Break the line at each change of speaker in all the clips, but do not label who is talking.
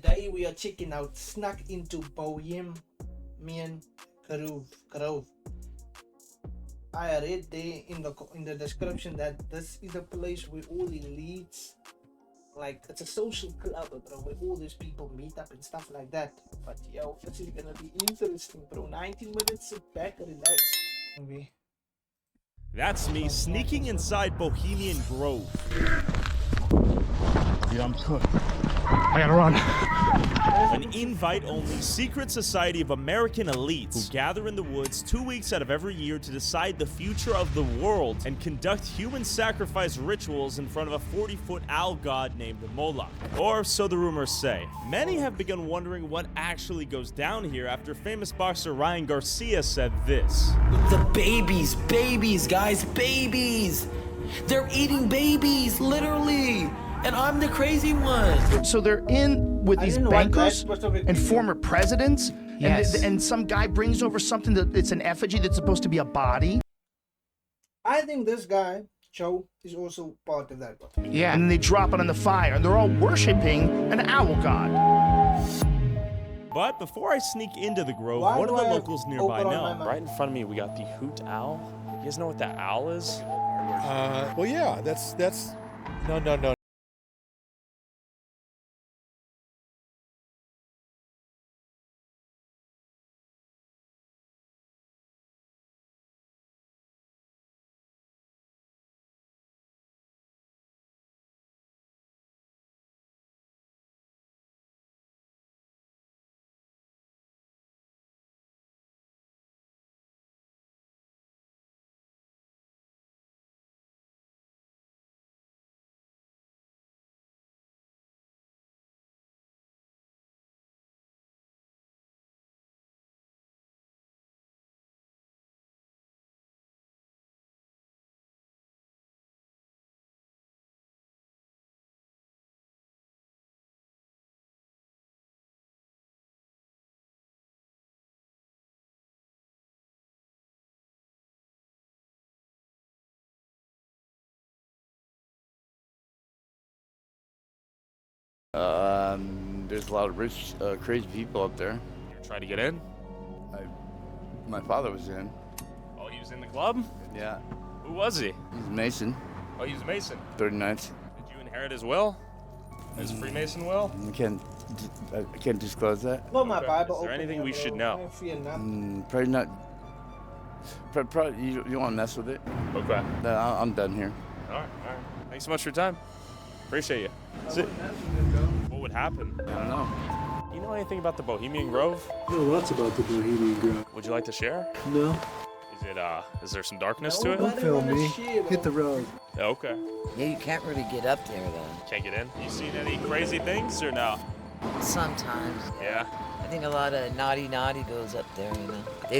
today we are checking out Snuck into Bohemian Grove. I read there in the description that this is a place where all the elites, like it's a social club, bro, where all these people meet up and stuff like that. But yo, it's gonna be interesting, bro. 19 minutes, sit back, relax. Maybe.
That's me sneaking inside Bohemian Grove.
Dude, I'm cooked. I gotta run.
An invite-only secret society of American elites who gather in the woods 2 weeks out of every year to decide the future of the world and conduct human sacrifice rituals in front of a 40-foot owl god named Moloch. Or so the rumors say. Many have begun wondering what actually goes down here after famous boxer Ryan Garcia said this.
The babies, guys, babies! They're eating babies, literally! And I'm the crazy one.
So they're in with these bankers and former presidents, and some guy brings over something that it's an effigy that's supposed to be a body.
I think this guy, Joe, is also part of that.
Yeah, and then they drop it on the fire, and they're all worshiping an owl god.
But before I sneak into the grove, one of the locals nearby know.
Right in front of me, we got the hoot owl. You guys know what that owl is?
Well, yeah, that's no.
There's a lot of rich, crazy people up there.
You try to get in?
My father was in.
Oh, he was in the club?
Yeah.
Who was he?
He's a Mason.
Oh, he was a Mason.
39th.
Did you inherit his will? His Freemason will?
I can't disclose that.
Well, my Bible.
Is there anything we should know?
Probably not. Probably you don't want to mess with it.
Okay.
No, I'm done here.
All right. Thanks so much for your time. Appreciate you. What would happen?
I don't know.
You know anything about the Bohemian Grove?
I know lots about the Bohemian Grove.
Would you like to share?
No.
Is there some darkness to it?
Don't film me. Hit the road.
Okay.
Yeah, you can't really get up there though.
Can't get in? You seen any crazy things or no?
Sometimes.
Yeah.
I think a lot of naughty goes up there, you know. They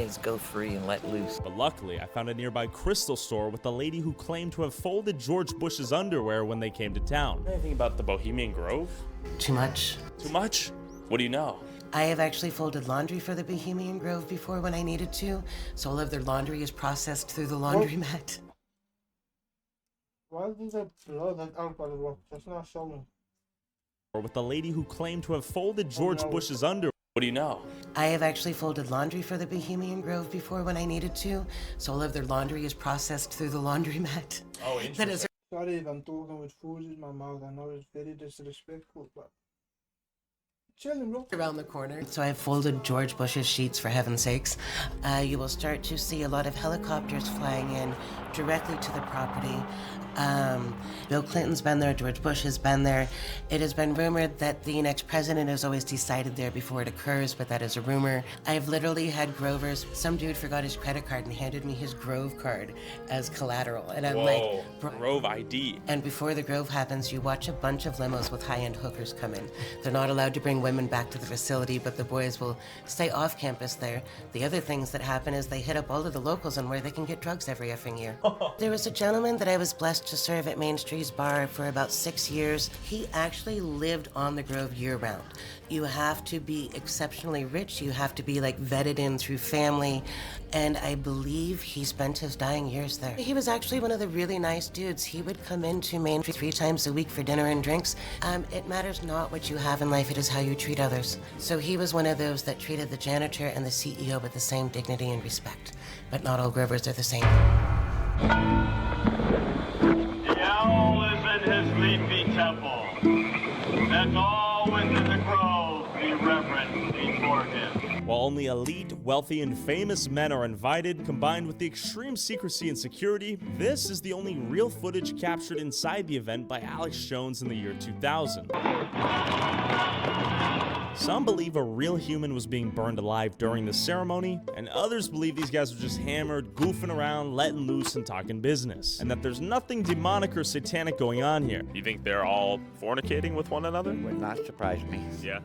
just go free and let loose.
But luckily, I found a nearby crystal store with a lady who claimed to have folded George Bush's underwear when they came to town.
Anything about the Bohemian Grove?
Too much.
Too much? What do you know?
I have actually folded laundry for the Bohemian Grove before when I needed to, so all of their laundry is processed through the laundromat.
Why is that blood that alcohol? That's not showing.
Or with the lady who claimed to have folded George Bush's underwear.
What do you know?
I have actually folded laundry for the Bohemian Grove before when I needed to, so all of their laundry is processed through the laundromat.
Oh, interesting.
Sorry if I'm talking with food in my mouth. I know it's very disrespectful, but chilling, bro.
Around the corner. So I've folded George Bush's sheets, for heaven's sakes. You will start to see a lot of helicopters flying in directly to the property. Bill Clinton's been there, George Bush has been there. It has been rumored that the next president is always decided there before it occurs, but that is a rumor. I've literally had Grovers. Some dude forgot his credit card and handed me his Grove card as collateral. And I'm
Whoa, Grove ID.
And before the Grove happens, you watch a bunch of limos with high-end hookers come in. They're not allowed to bring women back to the facility, but the boys will stay off campus there. The other things that happen is they hit up all of the locals on where they can get drugs every effing year. There was a gentleman that I was blessed to serve at Main Street's bar for about 6 years. He actually lived on the Grove year-round. You have to be exceptionally rich. You have to be like vetted in through family. And I believe he spent his dying years there. He was actually one of the really nice dudes. He would come into Main Street 3 times a week for dinner and drinks. It matters not what you have in life, it is how you treat others. So he was one of those that treated the janitor and the CEO with the same dignity and respect. But not all Grovers are the same.
The owl is in his leafy temple. That's all within the grove be reverent before him.
While only elite, wealthy, and famous men are invited, combined with the extreme secrecy and security, this is the only real footage captured inside the event by Alex Jones in the year 2000. Some believe a real human was being burned alive during the ceremony, and others believe these guys were just hammered, goofing around, letting loose, and talking business, and that there's nothing demonic or satanic going on here.
You think they're all fornicating with one another?
Would not surprise me.
Yeah.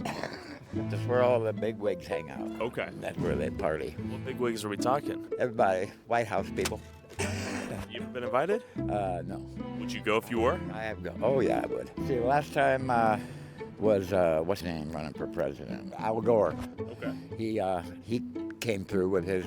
That's where all the big wigs hang out.
Okay.
That's where they party.
What big wigs are we talking?
Everybody, White House people.
You ever been invited?
No.
Would you go if you were?
I have go. Oh yeah, I would. See, last time was what's his name running for president? Al Gore.
Okay.
He came through with his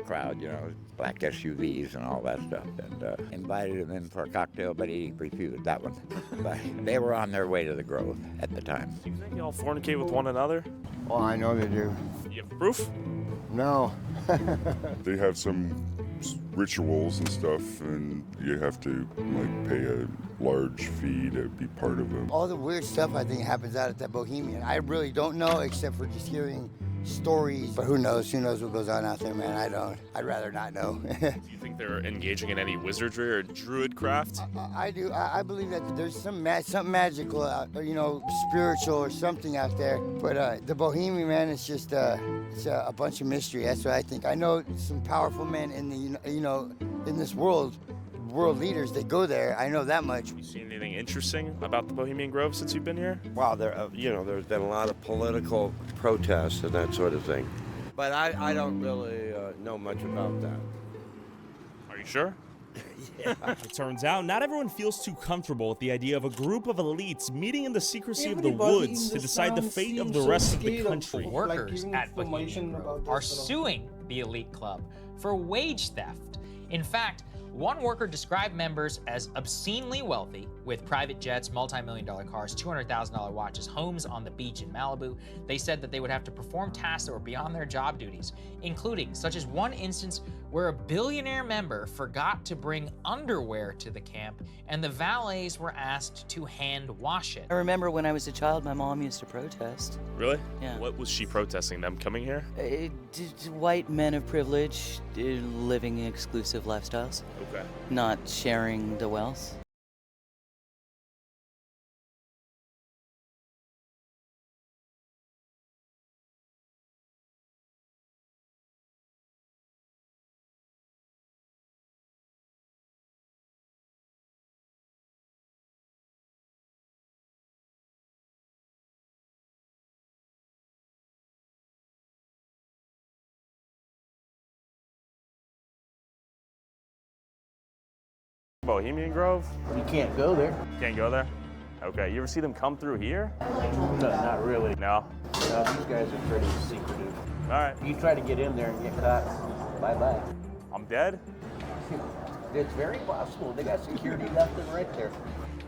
crowd, you know, black SUVs and all that stuff, and invited him in for a cocktail, but he refused that one. But they were on their way to the Grove at the time.
Do you think y'all fornicate with one another?
Oh, I know they do.
You have proof?
No.
They have some rituals and stuff, and you have to like pay a large fee to be part of them.
All the weird stuff I think happens out at that Bohemian. I really don't know except for just hearing stories, but who knows what goes on out there, man. I don't. I'd rather not know.
Do you think they're engaging in any wizardry or druid craft?
I do. I believe that there's something magical, or, you know, spiritual or something out there. But the Bohemian, man, it's just it's a bunch of mystery. That's what I think. I know some powerful men in the in this world leaders. They go there. I know that much.
You seen anything interesting about the Bohemian Grove since you've been here?
Wow, there's been a lot of political protests and that sort of thing. But I don't really know much about that.
Are you sure?
Yeah.
It turns out not everyone feels too comfortable with the idea of a group of elites meeting in the secrecy of the woods to decide the fate of the rest of the country.
Workers at Bohemian Grove are suing the elite club for wage theft. In fact, one worker described members as obscenely wealthy with private jets, multi-million-dollar cars, $200,000 watches, homes on the beach in Malibu. They said that they would have to perform tasks that were beyond their job duties, including such as one instance where a billionaire member forgot to bring underwear to the camp and the valets were asked to hand wash it.
I remember when I was a child, my mom used to protest.
Really?
Yeah.
What was she protesting? Them coming here?
White men of privilege living exclusive lifestyles.
Okay.
Not sharing the wealth.
Bohemian Grove?
You can't go there.
Can't go there? Okay, you ever see them come through here?
No, not really.
No?
No, these guys are pretty secretive.
All right.
You try to get in there and get caught, bye-bye.
I'm dead?
It's very possible. They got security left and right there.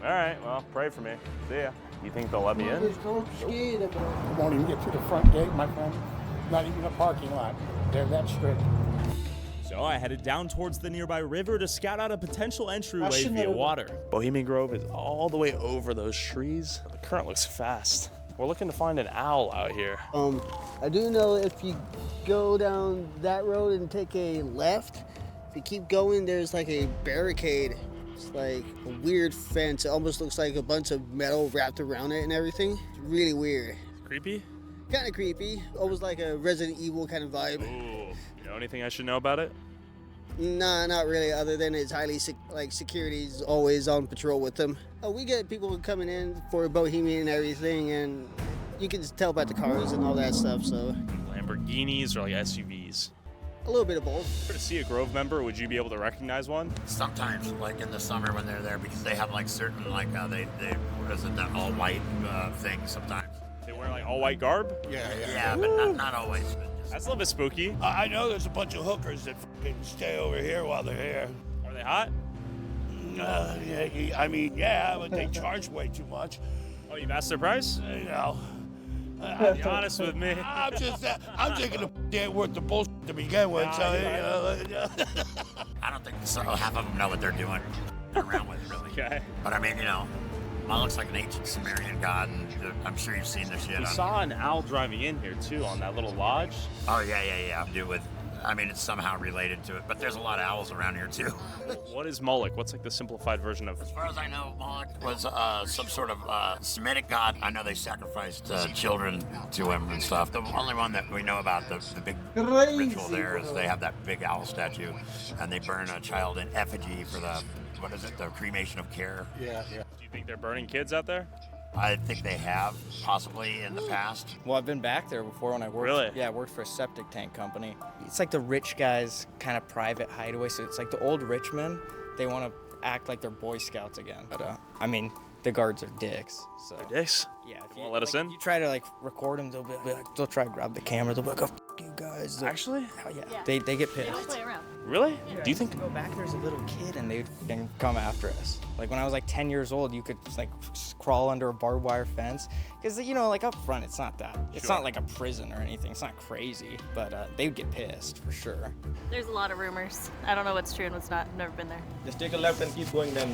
All right, well, pray for me. See ya. You think they'll let me in?
Won't even get to the front gate, my friend. Not even a parking lot. They're that strict.
So I headed down towards the nearby river to scout out a potential entryway via water.
Bohemian Grove is all the way over those trees. The current looks fast. We're looking to find an owl out here.
I do know if you go down that road and take a left, if you keep going, there's like a barricade. It's like a weird fence. It almost looks like a bunch of metal wrapped around it and everything. It's really weird.
Creepy?
Kind of creepy. Almost like a Resident Evil kind of vibe.
Ooh. You know anything I should know about it?
Nah, not really, other than it's highly security's always on patrol with them. We get people coming in for Bohemian and everything, and you can tell about the cars and all that stuff. So
Lamborghinis or like SUVs?
a little bit of both.
If you were to see a Grove member, would you be able to recognize one?
Sometimes, like in the summer when they're there, because they have like certain, like they what is it, that all white thing sometimes.
They wear like all white garb?
Yeah, but not always.
That's a little bit spooky.
I know there's a bunch of hookers that fucking stay over here while they're here.
Are they hot?
I mean, yeah, but they charge way too much.
Oh, you've asked their price?
You know.
Be honest with me.
I'm thinking they ain't worth the bullshit to begin with. So,
I don't think so. Half of them know what they're doing around with, really.
Okay.
But I mean, one looks like an ancient Sumerian god, and I'm sure you've seen this shit.
We saw an owl driving in here too on that little lodge.
Oh yeah. It's somehow related to it, but there's a lot of owls around here too.
What is Moloch? What's like the simplified version of?
As far as I know, Moloch was some sort of Semitic god. I know they sacrificed children to him and stuff. The only one that we know about the big ritual there is they have that big owl statue, and they burn a child in effigy for the cremation of care.
Yeah. Do you think they're burning kids out there?
I think they have, possibly in the past.
Well, I've been back there before when I worked.
Really?
Yeah, I worked for a septic tank company. It's like the rich guys' kind of private hideaway. So it's like the old rich men. They want to act like they're Boy Scouts again. But I mean, the guards are dicks. So
dicks?
Yeah. If
won't let us in?
You try to record them, they'll try to grab the camera. They'll be like, "Oh, f you guys."
Actually?
Oh yeah. They get pissed.
Really?
Yeah.
Do you think?
Go back there's a little kid and they'd come after us. Like when I was like 10 years old, you could crawl under a barbed wire fence because like up front it's not that. It's not like a prison or anything. It's not crazy, but they would get pissed for sure.
There's a lot of rumors. I don't know what's true and what's not. I've never been there.
Just take a left and keep going. Then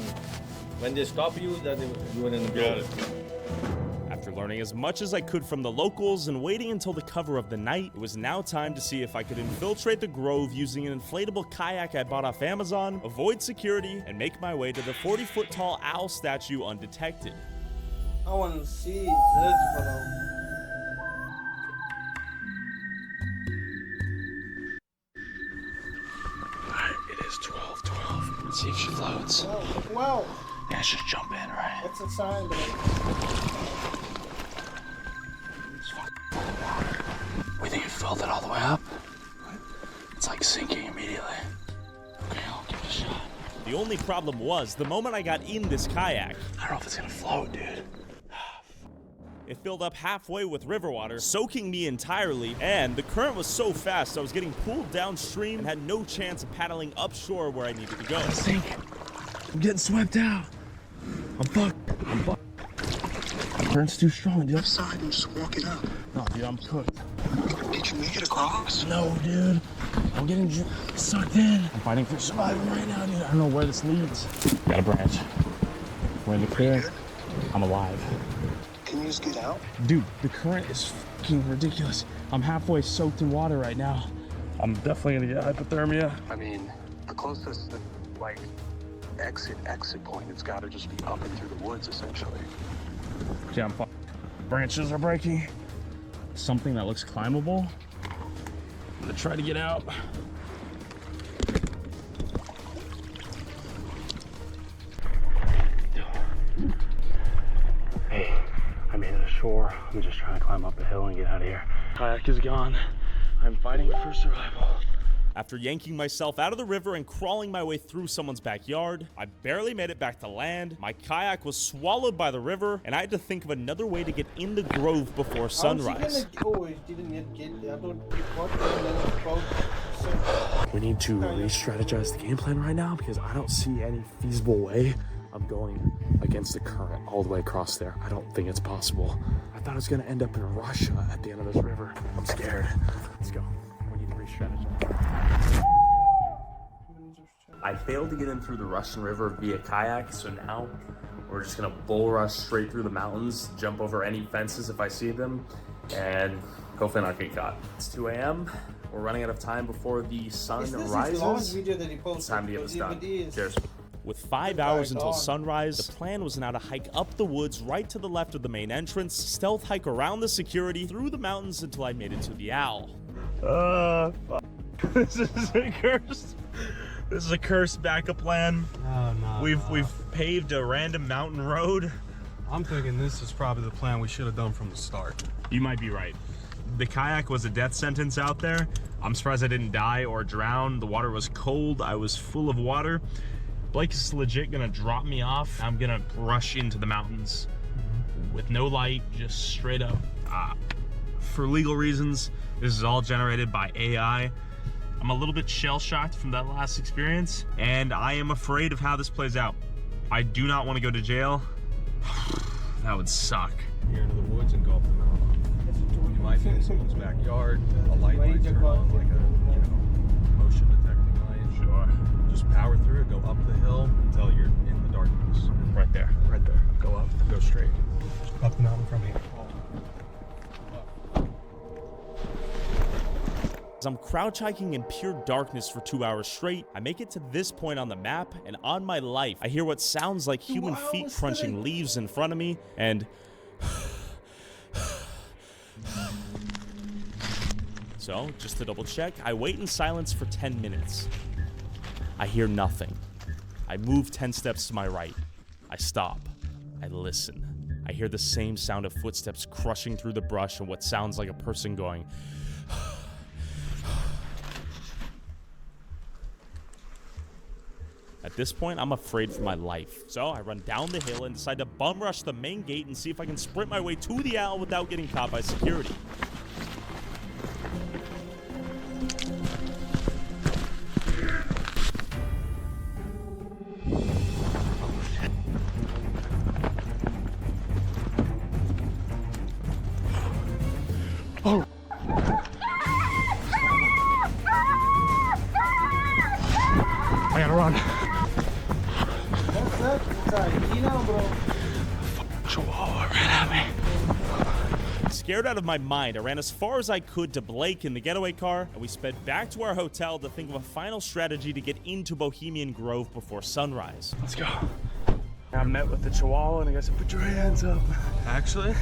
when they stop you, then you went in the building.
After learning as much as I could from the locals and waiting until the cover of the night, it was now time to see if I could infiltrate the Grove using an inflatable kayak I bought off Amazon, avoid security, and make my way to the 40-foot tall owl statue undetected.
I want to see this, bro.
Alright, it is 12:12. Let's see if she floats.
Wow.
Yeah, let's just jump in, right?
That's a sign, bro.
We think it filled it all the way up? It's like sinking immediately. Okay, I'll give it a shot.
The only problem was, the moment I got in this kayak,
I don't know if it's gonna float, dude.
It filled up halfway with river water, soaking me entirely, and the current was so fast I was getting pulled downstream and had no chance of paddling upshore where I needed to go.
I'm getting swept out. I'm fucked. The current's too strong, dude.
Left side and just walk it up.
No, dude, I'm cooked.
Did you make it across?
No, dude. I'm getting sucked in. I'm fighting for survival right now, dude. I don't know where this leads. Got a branch. We're in the clear. I'm alive.
Can you just get out?
Dude, the current is fucking ridiculous. I'm halfway soaked in water right now. I'm definitely gonna get hypothermia.
I mean, the closest, exit point, it's gotta just be up and through the woods, essentially.
Yeah, I'm fucked. Branches are breaking. Something that looks climbable. I'm gonna try to get out. Hey, I made it ashore. I'm just trying to climb up a hill and get out of here. Kayak is gone. I'm fighting for survival.
After yanking myself out of the river and crawling my way through someone's backyard, I barely made it back to land. My kayak was swallowed by the river, and I had to think of another way to get in the Grove before sunrise.
We need to re-strategize the game plan right now because I don't see any feasible way of going against the current all the way across there. I don't think it's possible. I thought I was gonna end up in Russia at the end of this river. I'm scared. Let's go. We need to re-strategize. I failed to get in through the Russian River via kayak, so now we're just gonna bull rush straight through the mountains, jump over any fences if I see them, and hopefully not get caught. It's 2 a.m. We're running out of time before the sun rises. It's time to get this done. Cheers.
With 5 hours until sunrise, the plan was now to hike up the woods right to the left of the main entrance, stealth hike around the security, through the mountains until I made it to the owl.
Fuck. This is a curse. This is a cursed backup plan.
Oh, no.
We've paved a random mountain road
I'm thinking this is probably the plan we should have done from the start.
You might be right. The kayak was a death sentence out there. I'm surprised I didn't die or drown. The water was cold. I was full of water. Blake is legit gonna drop me off. I'm gonna rush into the mountains with no light, just straight up. For legal reasons, this is all generated by AI. I'm a little bit shell-shocked from that last experience, and I am afraid of how this plays out. I do not want to go to jail. That would suck.
Here into the woods and go up the mountain. You might be in someone's backyard. A light might turn on, like a motion detecting light.
Sure.
Just power through it, go up the hill until you're in the darkness.
Right there.
Right there. Go up, go straight. Just up the mountain from here.
As I'm crouch hiking in pure darkness for 2 hours straight, I make it to this point on the map, and on my life, I hear what sounds like human feet crunching leaves in front of me, and so, just to double check, I wait in silence for 10 minutes. I hear nothing. I move 10 steps to my right. I stop. I listen. I hear the same sound of footsteps crushing through the brush and what sounds like a person going. At this point, I'm afraid for my life. So I run down the hill and decide to bum rush the main gate and see if I can sprint my way to the owl without getting caught by security.
Oh. I gotta run.
Chihuahua ran at me. Scared out of my mind, I ran as far as I could to Blake in the getaway car, and we sped back to our hotel to think of a final strategy to get into Bohemian Grove before sunrise.
Let's go.
I met with the Chihuahua and I said, put your hands up.
Actually?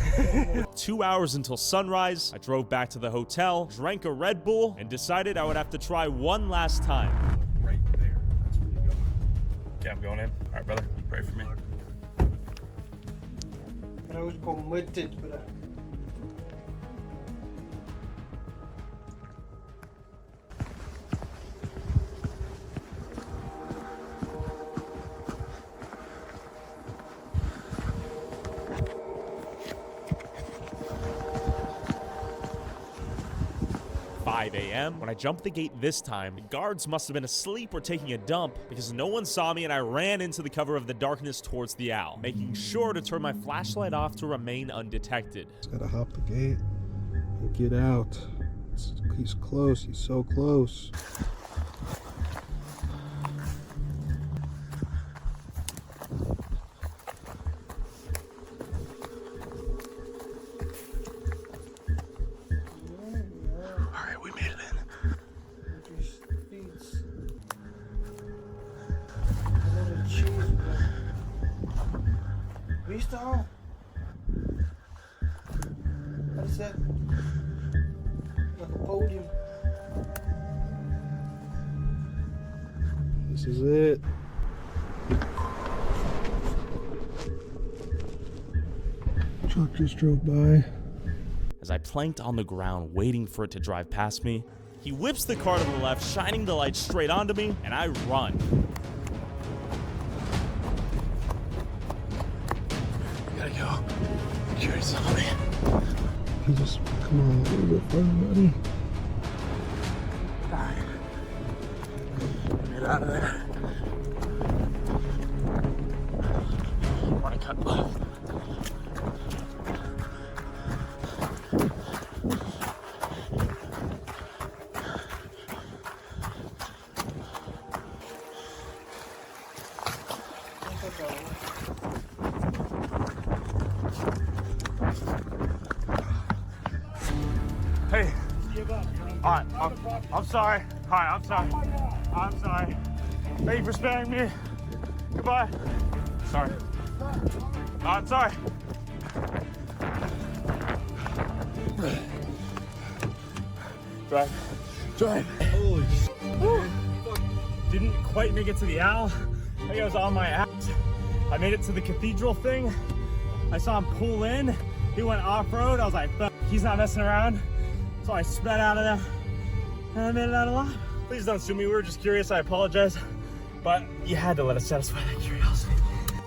2 hours until sunrise, I drove back to the hotel, drank a Red Bull, and decided I would have to try one last time.
Right there. That's where you go.
Yeah, I'm going in. All right, brother. Pray for me.
I was committed, bro.
5 a.m. When I jumped the gate this time, the guards must have been asleep or taking a dump because no one saw me and I ran into the cover of the darkness towards the owl, making sure to turn my flashlight off to remain undetected.
Just gotta hop the gate and get out. He's close, he's so close.
Vista all? What is that? Like a podium.
This is it. Truck just drove by.
As I planked on the ground waiting for it to drive past me, he whips the car to the left, shining the light straight onto me, and I run.
Gotta go. Curious on me. You just come on a little bit further, buddy. Get out of there. I want to cut left.
Hey. Alright, I'm sorry. Hi, I'm sorry. I'm sorry. Thank you for sparing me. Goodbye. Sorry. I'm sorry. Drive. Holy shit. Didn't quite make it to the owl. I think I was on my ass. I made it to the cathedral thing.
I saw him pull in. He went off-road. I was like, fuck, he's not messing around. So I sped out of there and I made it out alive. Please don't sue me. We were just curious. I apologize. But you had to let us satisfy that curiosity.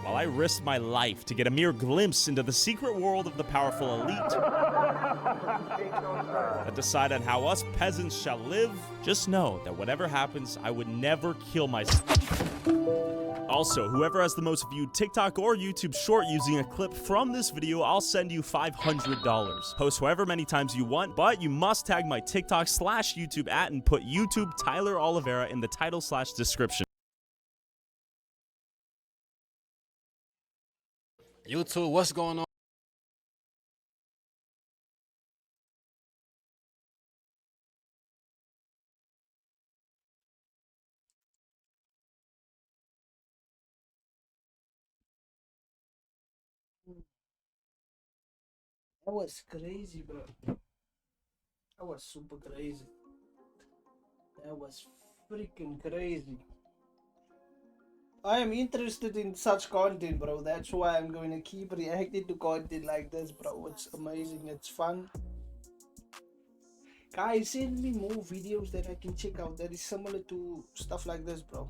While I risked my life to get a mere glimpse into the secret world of the powerful elite that decide on how us peasants shall live, just know that whatever happens, I would never kill myself. Also, whoever has the most viewed TikTok or YouTube short using a clip from this video, I'll send you $500. Post however many times you want, but you must tag my TikTok/YouTube @ and put YouTube Tyler Oliveira in the title/description.
YouTube, what's going on?
That was crazy, bro. That was super crazy. That was freaking crazy. I am interested in such content, bro. That's why I'm going to keep reacting to content like this, bro. It's amazing. It's fun. Guys, send me more videos that I can check out that is similar to stuff like this, bro.